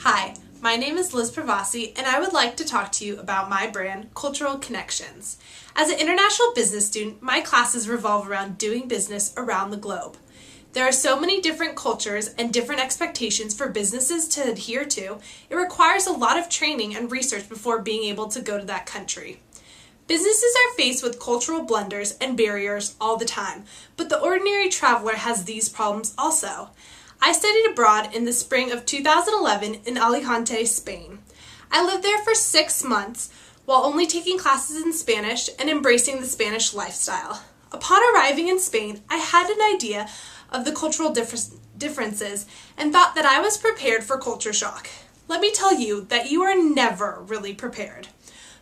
Hi, my name is Liz Provasi, and I would like to talk to you about my brand, Cultural Connections. As an international business student, my classes revolve around doing business around the globe. There are so many different cultures and different expectations for businesses to adhere to, it requires a lot of training and research before being able to go to that country. Businesses are faced with cultural blunders and barriers all the time, but the ordinary traveler has these problems also. I studied abroad in the spring of 2011 in Alicante, Spain. I lived there for 6 months while only taking classes in Spanish and embracing the Spanish lifestyle. Upon arriving in Spain, I had an idea of the cultural differences and thought that I was prepared for culture shock. Let me tell you that you are never really prepared.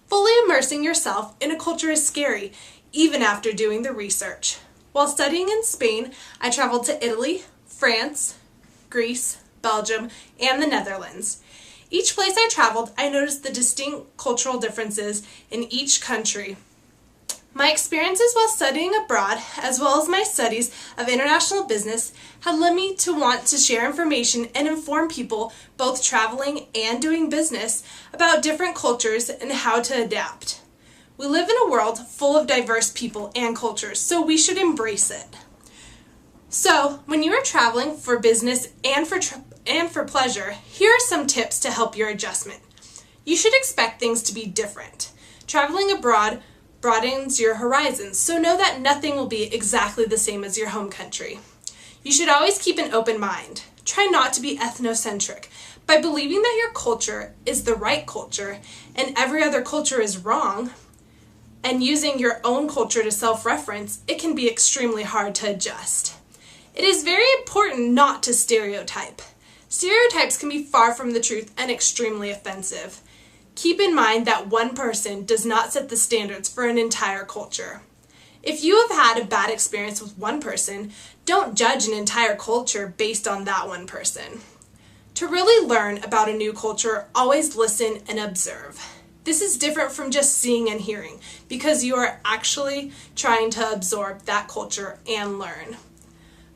Fully immersing yourself in a culture is scary, even after doing the research. While studying in Spain, I traveled to Italy, France, Greece, Belgium, and the Netherlands. Each place I traveled, I noticed the distinct cultural differences in each country. My experiences while studying abroad, as well as my studies of international business, had led me to want to share information and inform people, both traveling and doing business, about different cultures and how to adapt. We live in a world full of diverse people and cultures, so we should embrace it. So, when you are traveling for business and for pleasure, here are some tips to help your adjustment. You should expect things to be different. Traveling abroad broadens your horizons, so know that nothing will be exactly the same as your home country. You should always keep an open mind. Try not to be ethnocentric. By believing that your culture is the right culture and every other culture is wrong, and using your own culture to self-reference, it can be extremely hard to adjust. It is very important not to stereotype. Stereotypes can be far from the truth and extremely offensive. Keep in mind that one person does not set the standards for an entire culture. If you have had a bad experience with one person, don't judge an entire culture based on that one person. To really learn about a new culture, always listen and observe. This is different from just seeing and hearing, because you are actually trying to absorb that culture and learn.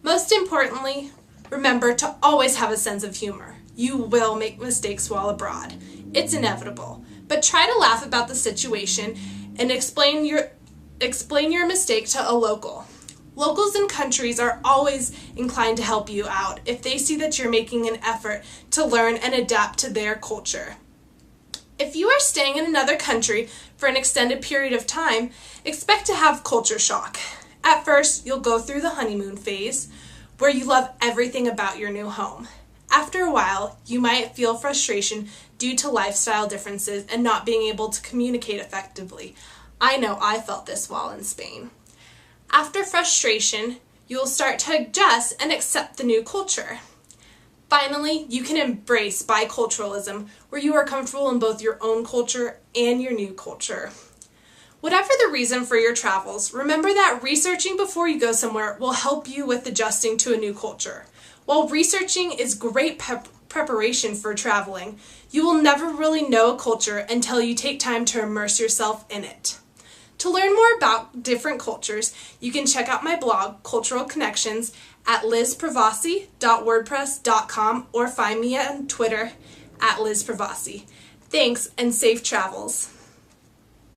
Most importantly, remember to always have a sense of humor. You will make mistakes while abroad. It's inevitable, but try to laugh about the situation and explain your mistake to a local. Locals in countries are always inclined to help you out if they see that you're making an effort to learn and adapt to their culture. If you are staying in another country for an extended period of time, expect to have culture shock. At first, you'll go through the honeymoon phase, where you love everything about your new home. After a while, you might feel frustration due to lifestyle differences and not being able to communicate effectively. I know I felt this while in Spain. After frustration, you will start to adjust and accept the new culture. Finally, you can embrace biculturalism, where you are comfortable in both your own culture and your new culture. Whatever the reason for your travels, remember that researching before you go somewhere will help you with adjusting to a new culture. While researching is great preparation for traveling, you will never really know a culture until you take time to immerse yourself in it. To learn more about different cultures, you can check out my blog, Cultural Connections, at lizprovasi.wordpress.com or find me on Twitter at lizprovasi. Thanks and safe travels.